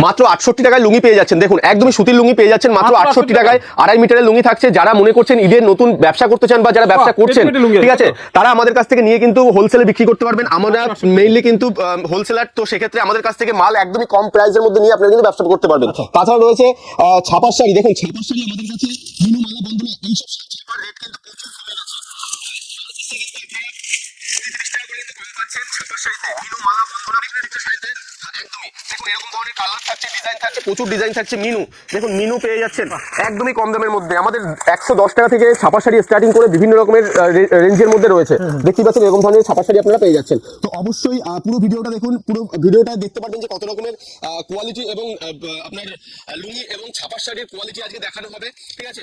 মাত্র 68 টাকায় লুঙ্গি পেয়ে যাচ্ছেন। দেখুন একদমই সুতির লুঙ্গি পেয়ে যাচ্ছেন মাত্র 68 টাকায়। 2.5 মিটারের লুঙ্গি থাকছে। যারা মনে করছেন ঈদের নতুন ব্যবসা করতে চান বা যারা ব্যবসা করছেন, ঠিক আছে, তারা আমাদের কাছ থেকে নিয়ে কিন্তু হোলসেলে বিক্রি করতে পারবেন। আমরা মেইনলি কিন্তু হোলসেলার, তো সেক্ষেত্রে আমাদের কাছ থেকে মাল একদমই কম প্রাইসের মধ্যে নিয়ে আপনারা কিন্তু ব্যবসা করতে পারবেন। তাছাড়া রয়েছে ছাপার শাড়ি। দেখুন ছাপার শাড়ি আমাদের কাছে মিনু মালা বন্ধনে এইসব ছাপার রেট কিন্তু প্রচুর কমে গেছে। প্রচুর ডিজাইন থাকছে। মিনু দেখুন, মিনু পেয়ে যাচ্ছেন একদমই কম দামের মধ্যে। আমাদের 110 টাকা থেকে ছাপা শাড়ি স্টার্টিং করে বিভিন্ন রকমের রেঞ্জের মধ্যে রয়েছে। দেখতে পাচ্ছেন এরকম ধরনের ছাপা শাড়ি আপনারা পেয়ে যাচ্ছেন। তো অবশ্যই পুরো ভিডিওটা দেখুন, পুরো ভিডিওটা দেখতে পারবেন যে কত রকমের কোয়ালিটি এবং আপনার লুঙ্গি এবং ছাপা শাড়ির কোয়ালিটি আজকে দেখানো হবে, ঠিক আছে।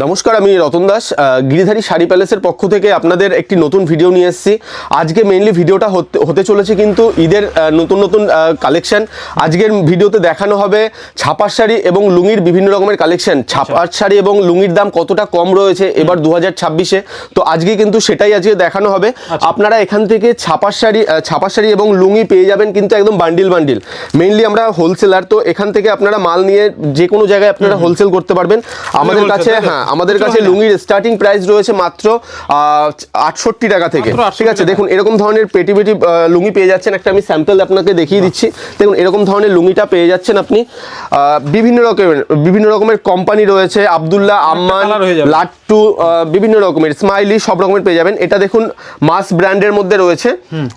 নমস্কার, আমি রতন দাস, গিরিধারী শাড়ি প্যালেসের পক্ষ থেকে আপনাদের একটি নতুন ভিডিও নিয়ে এসেছি। আজকে মেইনলি ভিডিওটা হতে চলেছে কিন্তু ঈদের নতুন নতুন কালেকশন। আজকের ভিডিওতে দেখানো হবে ছাপার শাড়ি এবং লুঙ্গির বিভিন্ন রকমের কালেকশন। ছাপার শাড়ি এবং লুঙ্গির দাম কতটা কম রয়েছে এবার 2026-এ, তো আজকে কিন্তু সেটাই আজকে দেখানো হবে। আপনারা এখান থেকে ছাপার শাড়ি এবং লুঙ্গি পেয়ে যাবেন কিন্তু একদম বান্ডিল বান্ডিল। মেইনলি আমরা হোলসেলার, তো এখান থেকে আপনারা মাল নিয়ে যে কোনো জায়গায় আপনারা হোলসেল করতে পারবেন। আমাদের কাছে আমাদের কাছে লুঙ্গির স্টার্টিং প্রাইস রয়েছে মাত্র 68 টাকা থেকে, ঠিক আছে। দেখুন এরকম ধরনের পেটি পেটি লুঙ্গি পেয়ে যাচ্ছেন। একটা আমি স্যাম্পল আপনাকে দেখিয়ে দিচ্ছি। দেখুন এরকম ধরনের লুঙ্গিটা পেয়ে যাচ্ছেন আপনি। বিভিন্ন রকমের কোম্পানি রয়েছে, আব্দুল্লাহ, আম্মান, লাট্টু, বিভিন্ন রকমের, স্মাইলি, সব রকমের পেয়ে যাবেন। এটা দেখুন মাস ব্র্যান্ডের মধ্যে রয়েছে।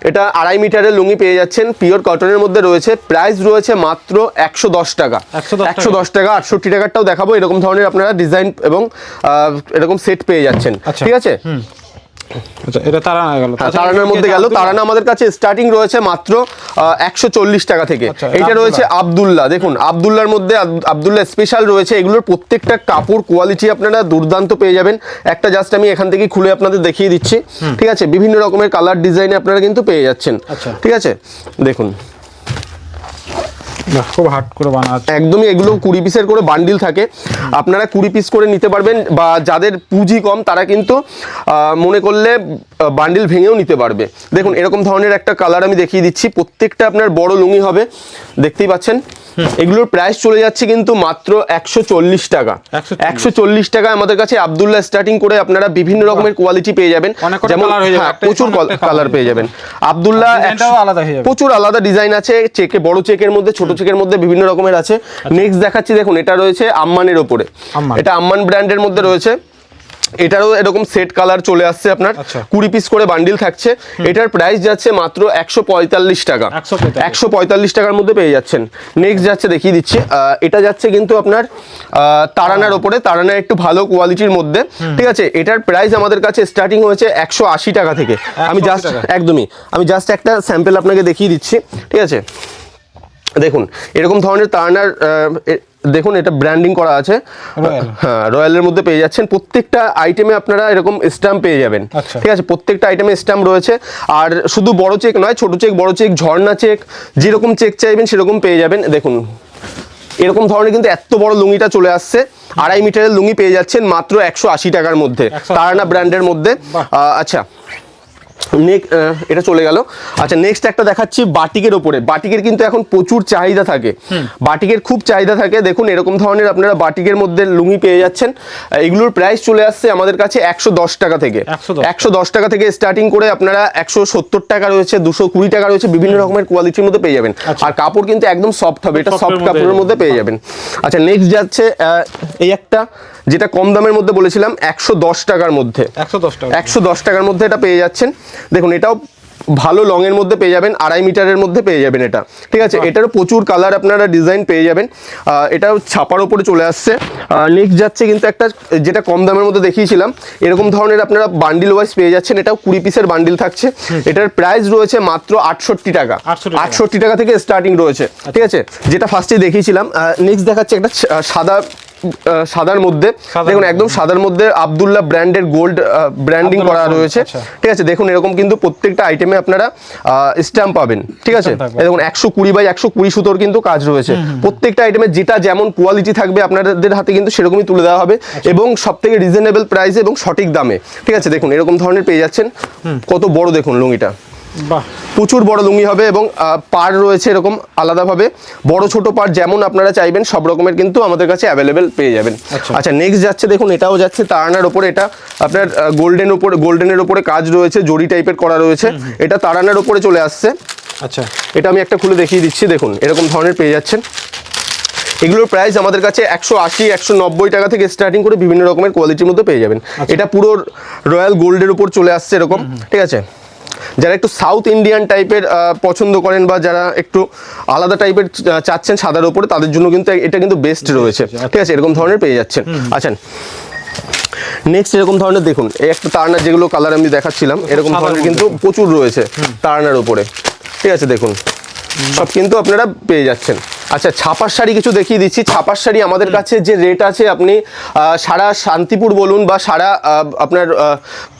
এটা 2.5 মিটারের লুঙ্গি পেয়ে যাচ্ছেন, পিওর কটনের মধ্যে রয়েছে। প্রাইস রয়েছে মাত্র 110 টাকা। 110 টাকা। 68 টাকারটাও দেখাবো। এরকম ধরনের আপনারা ডিজাইন এবং এরকম সেট পেয়ে যাচ্ছেন, ঠিক আছে। আচ্ছা, এটা তারানা গেল। তারানার মধ্যে গেল। তারানা আমাদের কাছে স্টার্টিং রয়েছে মাত্র 140 টাকা থেকে। এটা রয়েছে আব্দুল্লাহ। দেখুন আব্দুল্লাহর মধ্যে আব্দুল্লাহ স্পেশাল রয়েছে। এগুলোর প্রত্যেকটা কাপড় কোয়ালিটি আপনারা দুর্দান্ত পেয়ে যাবেন। একটা জাস্ট আমি এখান থেকে খুলে আপনাদের দেখিয়ে দিচ্ছি, ঠিক আছে। বিভিন্ন রকমের কালার ডিজাইনে আপনারা কিন্তু পেয়ে যাচ্ছেন, ঠিক আছে। দেখুন খুব হার্ড করে বানানো আছে একদমই। এগুলো 20 পিসের করে বান্ডিল থাকে। আপনারা 20 পিস করে নিতে পারবেন, বা যাদের পুঁজি কম তারা কিন্তু মনে করলে বান্ডিল ভেঙেও নিতে পারবে। দেখুন এরকম ধরনের একটা কালার আমি দেখিয়ে দিচ্ছি। প্রত্যেকটা আপনার বড় লুঙ্গি হবে, দেখতেই পাচ্ছেন। এগুলোর প্রাইস চলে যাচ্ছে কিন্তু মাত্র 140 টাকা। 140 টাকা আমাদের কাছে আব্দুল্লাহ স্টার্টিং করে আপনারা বিভিন্ন রকমের কোয়ালিটি পেয়ে যাবেন। যেমন প্রচুর কালার পেয়ে যাবেন। আব্দুল্লাহ প্রচুর আলাদা ডিজাইন আছে। চেকে, বড় চেকের মধ্যে, ছোট চেকের মধ্যে বিভিন্ন রকমের আছে। নেক্সট দেখাচ্ছি, দেখুন এটা রয়েছে আম্মানের ওপরে। এটা আম্মান ব্র্যান্ডের মধ্যে রয়েছে। এটারও এরকম সেট কালার চলে আসছে আপনার। 20 পিস করে বান্ডিল থাকছে। এটার প্রাইস যাচ্ছে মাত্র 145 টাকা। 145 টাকার মধ্যে পেয়ে যাচ্ছেন। নেক্সট যাচ্ছে, দেখিয়ে দিচ্ছি। এটা যাচ্ছে কিন্তু আপনার তারানার ওপরে। তারানা একটু ভালো কোয়ালিটির মধ্যে, ঠিক আছে। এটার প্রাইস আমাদের কাছে স্টার্টিং হয়েছে 180 টাকা থেকে। আমি জাস্ট একটা স্যাম্পল আপনাকে দেখিয়ে দিচ্ছি, ঠিক আছে। দেখুন এরকম ধরনের তারানার, দেখুন এটা ব্র্যান্ডিং করা আছে। হ্যাঁ, রয়্যালের মধ্যে পেয়ে যাচ্ছেন। প্রত্যেকটা আইটেমে আপনারা এরকম স্ট্যাম্প পেয়ে যাবেন, ঠিক আছে। প্রত্যেকটা আইটেমে স্ট্যাম্প রয়েছে। আর শুধু বড় চেক নয়, ছোট চেক, বড় চেক, ঝর্ণা চেক, যেরকম চেক চাইবেন সেরকম পেয়ে যাবেন। দেখুন এরকম ধরনের কিন্তু এত বড় লুঙ্গিটা চলে আসছে। 2.5 মিটারের লুঙ্গি পেয়ে যাচ্ছেন মাত্র 180 টাকার মধ্যে, তারানা ব্র্যান্ডের মধ্যে। আচ্ছা এটা চলে গেল। আচ্ছা নেক্সট একটা দেখাচ্ছি বাটিকের ওপরে। বাটিকের কিন্তু এখন প্রচুর চাহিদা থাকে, বাটিকের খুব চাহিদা থাকে। দেখুন এরকম ধরনের আপনারা বাটিকের মধ্যে লুঙ্গি পেয়ে যাচ্ছেন। এগুলোর প্রাইস চলে আসছে আমাদের কাছে 110 টাকা থেকে। 110 টাকা থেকে স্টার্টিং করে আপনারা 170 টাকা রয়েছে, 220 টাকা রয়েছে। বিভিন্ন রকমের কোয়ালিটির মধ্যে পেয়ে যাবেন। আর কাপড় কিন্তু একদম সফট হবে। এটা সফট কাপড়ের মধ্যে পেয়ে যাবেন। আচ্ছা নেক্সট যাচ্ছে এই একটা, যেটা কম দামের মধ্যে বলেছিলাম, 110 টাকার মধ্যে। 110 টাকার মধ্যে এটা পেয়ে যাচ্ছেন। দেখুন এটাও ভালো লং এর মধ্যে পেয়ে যাবেন, 2.5 মিটারের মধ্যে পেয়ে যাবেন এটা, ঠিক আছে। এটারও প্রচুর কালার আপনারা ডিজাইন পেয়ে যাবেন। এটাও ছাপার উপরে চলে আসছে। নেক্সট যাচ্ছে কিন্তু একটা, যেটা কম দামের মধ্যে দেখিয়েছিলাম, এরকম ধরনের আপনারা বান্ডিল ওয়াইজ পেয়ে যাচ্ছেন। এটাও 20 পিসের বান্ডিল থাকছে। এটার প্রাইস রয়েছে মাত্র 68 টাকা। 68 টাকা থেকে স্টার্টিং রয়েছে, ঠিক আছে। যেটা ফার্স্টে দেখিয়েছিলাম। নেক্সট দেখাচ্ছে একটা সাদার মধ্যে। দেখুন একদম সাদার মধ্যে আব্দুল্লাহ ব্র্যান্ডের গোল্ড ব্র্যান্ডিং করা রয়েছে, ঠিক আছে। দেখুন এরকম কিন্তু প্রত্যেকটা আইটেমে আপনারা স্ট্যাম্প পাবেন, ঠিক আছে। দেখুন 120 বাই 120 সুতোর কিন্তু কাজ রয়েছে। প্রত্যেকটা আইটেমে যেটা যেমন কোয়ালিটি থাকবে আপনাদের হাতে কিন্তু সেরকমই তুলে দেওয়া হবে, এবং সব থেকে রিজনেবল প্রাইসে এবং সঠিক দামে, ঠিক আছে। দেখুন এরকম ধরনের পেয়ে যাচ্ছেন। কত বড় দেখুন লুঙ্গিটা, বাহ, প্রচুর বড় লুঙ্গি হবে এবং পার রয়েছে এরকম আলাদাভাবে, বড় ছোট পার যেমন আপনারা চাইবেন সব রকমের কিন্তু আমাদের কাছে অ্যাভেলেবেল পেয়ে যাবেন। আচ্ছা নেক্সট যাচ্ছে দেখুন, এটাও যাচ্ছে তারানার ওপরে, এটা আপনার গোল্ডেনের ওপরে কাজ রয়েছে, জরি টাইপের করা রয়েছে, এটা তারানার ওপরে চলে আসছে। আচ্ছা এটা আমি একটা খুলে দেখিয়ে দিচ্ছি, দেখুন এরকম ধরনের পেয়ে যাচ্ছেন। এগুলোর প্রাইস আমাদের কাছে 180 190 টাকা থেকে স্টার্টিং করে বিভিন্ন রকমের কোয়ালিটির মধ্যে পেয়ে যাবেন। এটা পুরো রয়্যাল গোল্ডের উপর চলে আসছে এরকম, ঠিক আছে। যারা একটু সাউথ ইন্ডিয়ান টাইপের পছন্দ করেন বা যারা একটু আলাদা টাইপের চাচ্ছেন সাদার উপরে, তাদের জন্য কিন্তু এটা কিন্তু বেস্ট রয়েছে, ঠিক আছে। এরকম ধরনের পেয়ে যাচ্ছেন। আচ্ছা নেক্সট এরকম ধরনের দেখুন, এই একটা তারানার যেগুলো কালার আমি দেখাচ্ছিলাম এরকম ধরনের কিন্তু প্রচুর রয়েছে তারানার উপরে, ঠিক আছে। দেখুন সব কিন্তু আপনারা পেয়ে যাচ্ছেন। আচ্ছা ছাপার শাড়ি কিছু দেখিয়ে দিচ্ছি। ছাপার শাড়ি আমাদের কাছে যে রেট আছে, আপনি সারা শান্তিপুর বলুন বা সারা আপনার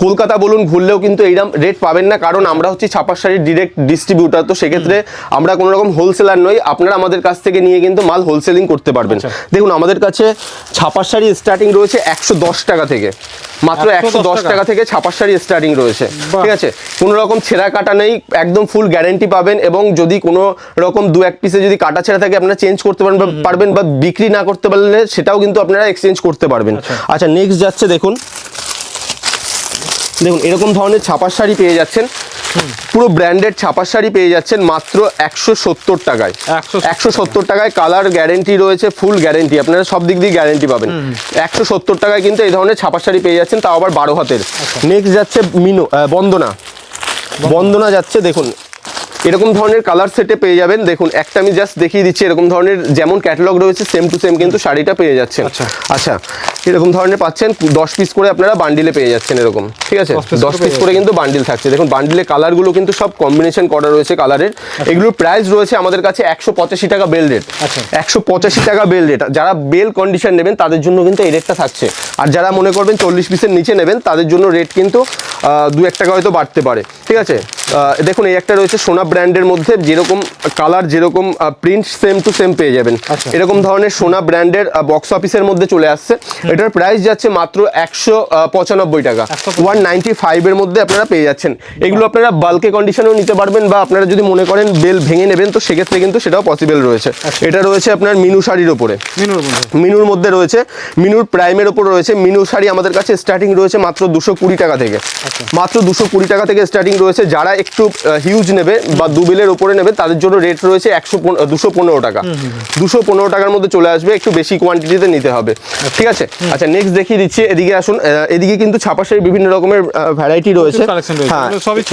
কলকাতা বলুন ঘুরলেও কিন্তু এইরকম রেট পাবেন না, কারণ আমরা হচ্ছি ছাপার শাড়ির ডিরেক্ট ডিস্ট্রিবিউটার। তো সেক্ষেত্রে আমরা কোনো রকম হোলসেলার নই, আপনারা আমাদের কাছ থেকে নিয়ে কিন্তু মাল হোলসেলিং করতে পারবেন। দেখুন আমাদের কাছে ছাপার শাড়ি স্টার্টিং রয়েছে 110 টাকা থেকে, মাত্র 110 টাকা থেকে ছাপার শাড়ি স্টার্টিং রয়েছে, ঠিক আছে। কোনো রকম ছেঁড়া কাটা নেই, একদম ফুল গ্যারেন্টি পাবেন, এবং যদি কোনো রকম 2-1 পিসে যদি কাটা ছেঁড়া থাকে আপনারা চেঞ্জ করতে পারবেন বা বিক্রি না করতে পারলে সেটাও কিন্তু আপনারা এক্সচেঞ্জ করতে পারবেন। আচ্ছা নেক্সট যাচ্ছে দেখুন এরকম ধরনের ছাপার শাড়ি পেয়ে যাচ্ছেন, পুরো ব্র্যান্ডেড ছাপার শাড়ি পেয়ে যাচ্ছেন মাত্র 170 টাকায়। 170 টাকায় কালার গ্যারেন্টি রয়েছে, ফুল গ্যারেন্টি, আপনারা সব দিক দিয়ে গ্যারেন্টি পাবেন। 170 টাকায় কিন্তু এই ধরনের ছাপার শাড়ি পেয়ে যাচ্ছেন, তাও আবার 12 হাতের। নেক্সট যাচ্ছে বন্দনা যাচ্ছে, দেখুন এরকম ধরনের কালার সেটে পেয়ে যাবেন। দেখুন একটা আমি জাস্ট দেখিয়ে দিচ্ছি, এরকম ধরনের যেমন ক্যাটালগ রয়েছে সেম টু সেম কিন্তু শাড়িটা পেয়ে যাচ্ছেন। আচ্ছা এরকম ধরনের পাচ্ছেন, 10 পিস করে আপনারা বান্ডিলে পেয়ে যাচ্ছেন এরকম, ঠিক আছে। 10 পিস করে কিন্তু বান্ডিল থাকছে। দেখুন বান্ডিলে কালারগুলো কিন্তু সব কম্বিনেশন করা রয়েছে কালারের। এগুলোর প্রাইস রয়েছে আমাদের কাছে 185 টাকা বেল রেট, 185 টাকা বেল রেট। যারা বেল কন্ডিশন নেবেন তাদের জন্য কিন্তু এই রেটটা থাকছে, আর যারা মনে করবেন 40 পিসের নিচে নেবেন তাদের জন্য রেট কিন্তু 2-1 টাকা হয়তো বাড়তে পারে, ঠিক আছে। দেখুন এই একটা রয়েছে সোনা ব্র্যান্ডের মধ্যে, যেরকম কালার যেরকম প্রিন্ট সেম টু সেম পেয়ে যাবেন। এরকম ধরনের সোনা ব্র্যান্ডের বক্স অফিসের মধ্যে চলে আসছে। এটার প্রাইস যাচ্ছে মাত্র 195 টাকা, 195 এর মধ্যে আপনারা পেয়ে যাচ্ছেন। এগুলো আপনারা বাল্কে কন্ডিশনেও নিতে পারবেন, বা আপনারা যদি মনে করেন বেল ভেঙে নেবেন তো সেক্ষেত্রে কিন্তু সেটাও পসিবল রয়েছে। এটা রয়েছে আপনার মিনু শাড়ির ওপরে, মিনুর মধ্যে রয়েছে, মিনুর প্রাইমের ওপর রয়েছে। মিনু শাড়ি আমাদের কাছে স্টার্টিং রয়েছে মাত্র 220 টাকা থেকে, মাত্র 220 টাকা থেকে স্টার্টিং রয়েছে। যারা একটু হিউজ নেবে বা দুবিলের উপরে নেবে তাদের জন্য রেট রয়েছে 215 টাকা, 215 টাকার মধ্যে চলে আসবে, একটু বেশি কোয়ান্টিটিতে নিতে হবে, ঠিক আছে। আচ্ছা নেক্সট দেখিয়ে দিচ্ছি, এদিকে আসুন। এদিকে কিন্তু ছাপা শাড়ির বিভিন্ন রকমের ভ্যারাইটি রয়েছে। হ্যাঁ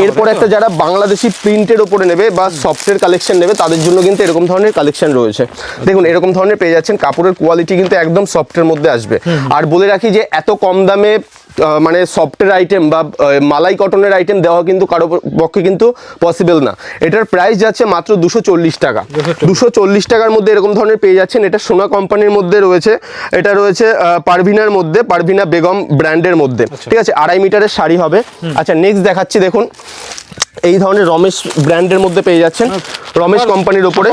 এরপর একটা যারা বাংলাদেশি প্রিন্টের ওপরে নেবে বা সফটের কালেকশন নেবে তাদের জন্য কিন্তু এরকম ধরনের কালেকশন রয়েছে। দেখুন এরকম ধরনের পেয়ে যাচ্ছেন, কাপড়ের কোয়ালিটি কিন্তু একদম সফটের মধ্যে আসবে। আর বলে রাখি যে এত কম দামে মানে সফটের আইটেম বা মালাই কটনের আইটেম দেওয়া কিন্তু কারো পক্ষে কিন্তু পসিবল না। এটার প্রাইস যাচ্ছে মাত্র 240 টাকা, 240 টাকার মধ্যে এরকম ধরনের পেয়ে যাচ্ছেন। এটা সোনা কোম্পানির মধ্যে রয়েছে, এটা রয়েছে পারভিনার মধ্যে, পারভিনা বেগম ব্র্যান্ডের মধ্যে, ঠিক আছে। 2.5 মিটারের শাড়ি হবে। আচ্ছা নেক্সট দেখাচ্ছি, দেখুন এই ধরনের রমেশ ব্র্যান্ডের মধ্যে পেয়ে যাচ্ছেন, রমেশ কোম্পানির উপরে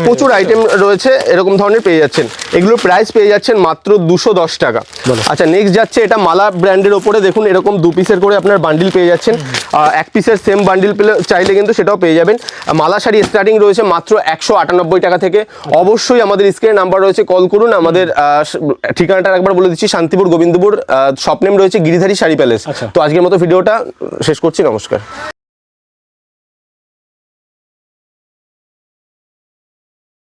প্রচুর আইটেম রয়েছে, এরকম ধরনের পেয়ে যাচ্ছেন। এগুলোর প্রাইস পেয়ে যাচ্ছেন মাত্র 210 টাকা। আচ্ছা নেক্সট যাচ্ছে এটা মালা ব্র্যান্ডের উপরে, দেখুন এরকম 2 পিসের করে আপনার বান্ডিল পেয়ে যাচ্ছেন। 1 পিসের সেম বান্ডিল পেলে চাইলে কিন্তু সেটাও পেয়ে যাবেন। মালা শাড়ি স্টার্টিং রয়েছে মাত্র 198 টাকা থেকে। অবশ্যই আমাদের স্ক্রিনে নাম্বার রয়েছে, কল করুন। আমাদের ঠিকানাটা একবার বলে দিচ্ছি, শান্তিপুর গোবিন্দপুর, শপ নেম রয়েছে গিরিধারী শাড়ি প্যালেস। তো আজকের মতো ভিডিওটা শেষ করছি, নমস্কার।